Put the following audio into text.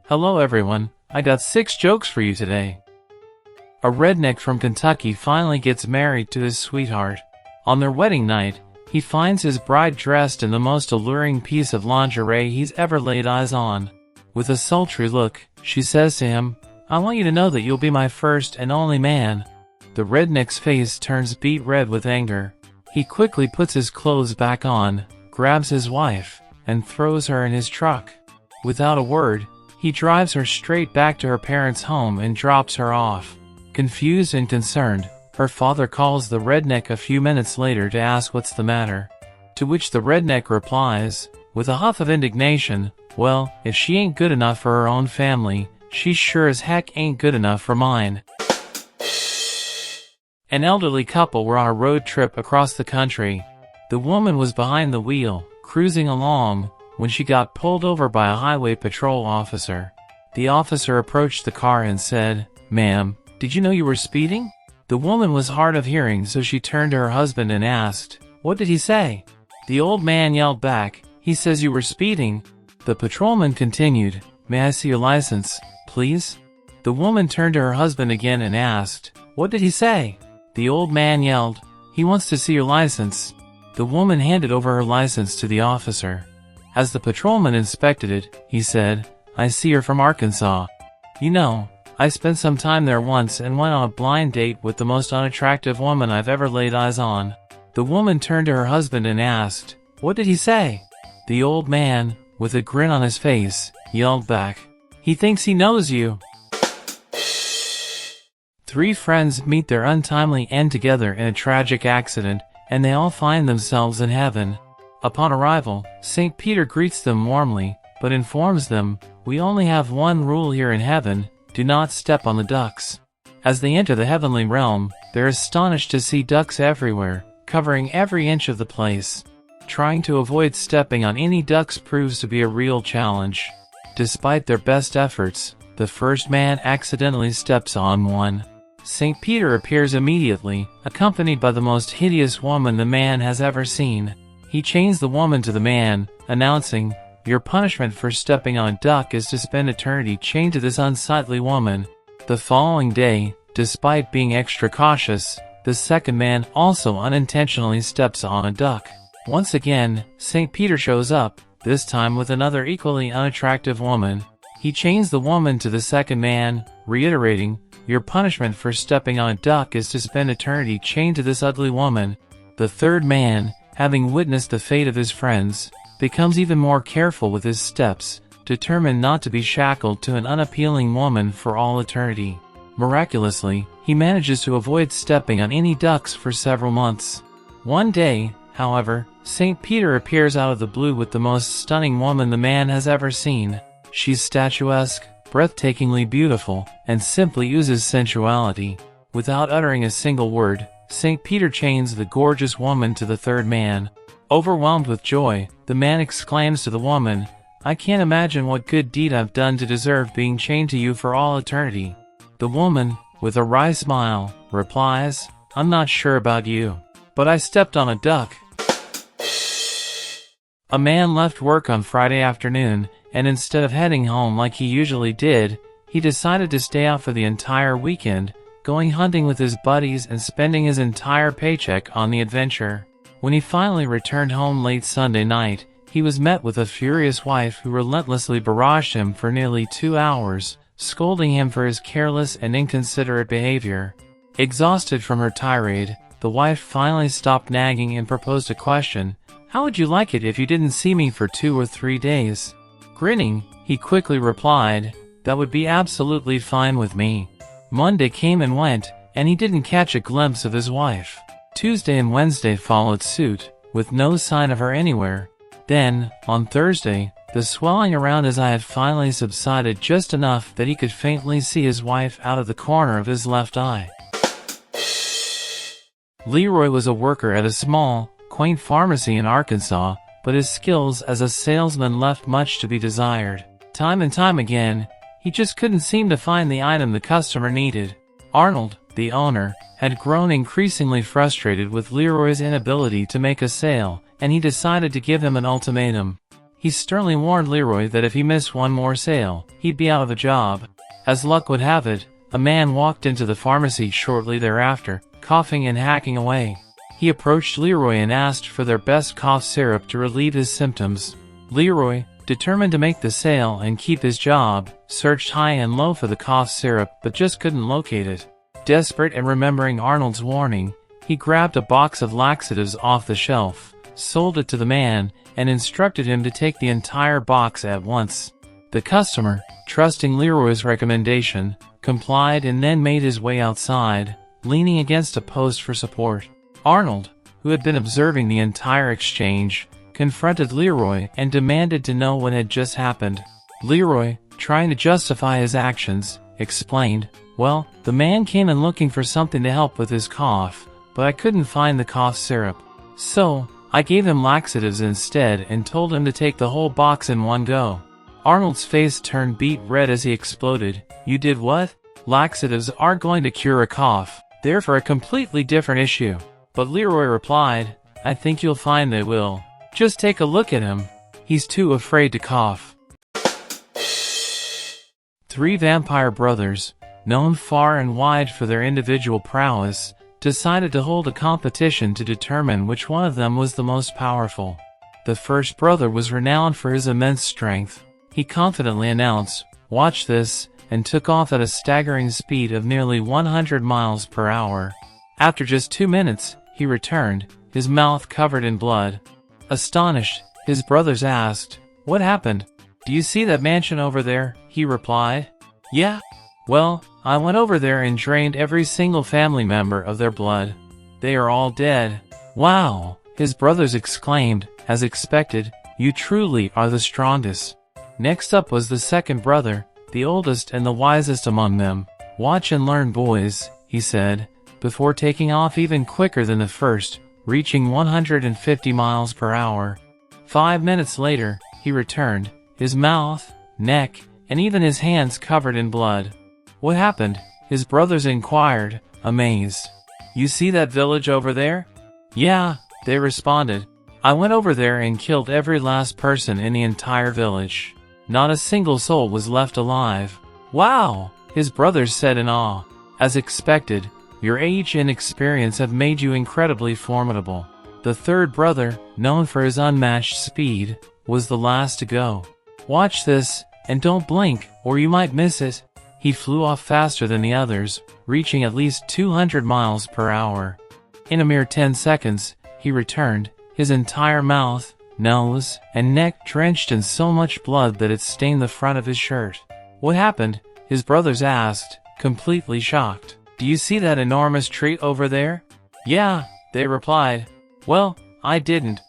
Hello everyone, I got 6 jokes for you today. A redneck from Kentucky finally gets married to his sweetheart. On their wedding night, he finds his bride dressed in the most alluring piece of lingerie he's ever laid eyes on. With a sultry look, she says to him, "I want you to know that you'll be my first and only man." The redneck's face turns beet red with anger. He quickly puts his clothes back on, grabs his wife, and throws her in his truck. Without a word, he drives her straight back to her parents' home and drops her off. Confused and concerned, her father calls the redneck a few minutes later to ask what's the matter. To which the redneck replies, with a huff of indignation, "Well, if she ain't good enough for her own family, she sure as heck ain't good enough for mine." An elderly couple were on a road trip across the country. The woman was behind the wheel, cruising along, when she got pulled over by a highway patrol officer. The officer approached the car and said, "Ma'am, did you know you were speeding?" The woman was hard of hearing, so she turned to her husband and asked, "What did he say?" The old man yelled back, "He says you were speeding." The patrolman continued, "May I see your license, please?" The woman turned to her husband again and asked, "What did he say?" The old man yelled, "He wants to see your license." The woman handed over her license to the officer. As the patrolman inspected it, he said, "I see you're from Arkansas. You know, I spent some time there once and went on a blind date with the most unattractive woman I've ever laid eyes on." The woman turned to her husband and asked, "What did he say?" The old man, with a grin on his face, yelled back, "He thinks he knows you." 3 friends meet their untimely end together in a tragic accident, and they all find themselves in heaven. Upon arrival, St. Peter greets them warmly, but informs them, "We only have one rule here in heaven, do not step on the ducks." As they enter the heavenly realm, they're astonished to see ducks everywhere, covering every inch of the place. Trying to avoid stepping on any ducks proves to be a real challenge. Despite their best efforts, the first man accidentally steps on one. St. Peter appears immediately, accompanied by the most hideous woman the man has ever seen. He chains the woman to the man, announcing, "Your punishment for stepping on a duck is to spend eternity chained to this unsightly woman." The following day, despite being extra cautious, the second man also unintentionally steps on a duck. Once again, St. Peter shows up, this time with another equally unattractive woman. He chains the woman to the second man, reiterating, "Your punishment for stepping on a duck is to spend eternity chained to this ugly woman." The third man, having witnessed the fate of his friends, becomes even more careful with his steps, determined not to be shackled to an unappealing woman for all eternity. Miraculously, he manages to avoid stepping on any ducks for several months. One day, however, St. Peter appears out of the blue with the most stunning woman the man has ever seen. She's statuesque, breathtakingly beautiful, and simply oozes sensuality. Without uttering a single word, St. Peter chains the gorgeous woman to the third man. Overwhelmed with joy, the man exclaims to the woman, "I can't imagine what good deed I've done to deserve being chained to you for all eternity." The woman, with a wry smile, replies, "I'm not sure about you, but I stepped on a duck." A man left work on Friday afternoon, and instead of heading home like he usually did, he decided to stay out for the entire weekend, going hunting with his buddies and spending his entire paycheck on the adventure. When he finally returned home late Sunday night, he was met with a furious wife who relentlessly barraged him for nearly 2 hours, scolding him for his careless and inconsiderate behavior. Exhausted from her tirade, the wife finally stopped nagging and proposed a question, "How would you like it if you didn't see me for 2 or 3 days?" Grinning, he quickly replied, "That would be absolutely fine with me." Monday came and went, and he didn't catch a glimpse of his wife. Tuesday and Wednesday followed suit, with no sign of her anywhere. Then, on Thursday, the swelling around his eye had finally subsided just enough that he could faintly see his wife out of the corner of his left eye. Leroy was a worker at a small, quaint pharmacy in Arkansas, but his skills as a salesman left much to be desired. Time and time again, he just couldn't seem to find the item the customer needed. Arnold, the owner, had grown increasingly frustrated with Leroy's inability to make a sale, and he decided to give him an ultimatum. He sternly warned Leroy that if he missed one more sale, he'd be out of a job. As luck would have it, a man walked into the pharmacy shortly thereafter, coughing and hacking away. He approached Leroy and asked for their best cough syrup to relieve his symptoms. Leroy, determined to make the sale and keep his job, searched high and low for the cough syrup but just couldn't locate it. Desperate and remembering Arnold's warning, he grabbed a box of laxatives off the shelf, sold it to the man, and instructed him to take the entire box at once. The customer, trusting Leroy's recommendation, complied and then made his way outside, leaning against a post for support. Arnold, who had been observing the entire exchange, confronted Leroy and demanded to know what had just happened. Leroy, trying to justify his actions, explained, "Well, the man came in looking for something to help with his cough, but I couldn't find the cough syrup. So, I gave him laxatives instead and told him to take the whole box in one go." Arnold's face turned beet red as he exploded. "You did what? Laxatives aren't going to cure a cough. They're for a completely different issue." But Leroy replied, "I think you'll find they will. Just take a look at him. He's too afraid to cough." Three vampire brothers, known far and wide for their individual prowess, decided to hold a competition to determine which one of them was the most powerful. The first brother was renowned for his immense strength. He confidently announced, "Watch this," and took off at a staggering speed of nearly 100 miles per hour. After just 2 minutes, he returned, his mouth covered in blood. Astonished, his brothers asked, "What happened?" "Do you see that mansion over there?" he replied. "Yeah. Well, I went over there and drained every single family member of their blood. They are all dead." "Wow," his brothers exclaimed, as expected, "you truly are the strongest." Next up was the second brother, the oldest and the wisest among them. "Watch and learn, boys," he said, before taking off even quicker than the first, reaching 150 miles per hour. 5 minutes later, he returned, his mouth, neck, and even his hands covered in blood. "What happened?" his brothers inquired, amazed. "You see that village over there?" "Yeah," they responded. "I went over there and killed every last person in the entire village. Not a single soul was left alive." "Wow," his brothers said in awe. "As expected, your age and experience have made you incredibly formidable." The third brother, known for his unmatched speed, was the last to go. "Watch this, and don't blink, or you might miss it." He flew off faster than the others, reaching at least 200 miles per hour. In a mere 10 seconds, he returned, his entire mouth, nose, and neck drenched in so much blood that it stained the front of his shirt. "What happened?" his brothers asked, completely shocked. "Do you see that enormous tree over there?" "Yeah," they replied. "Well, I didn't,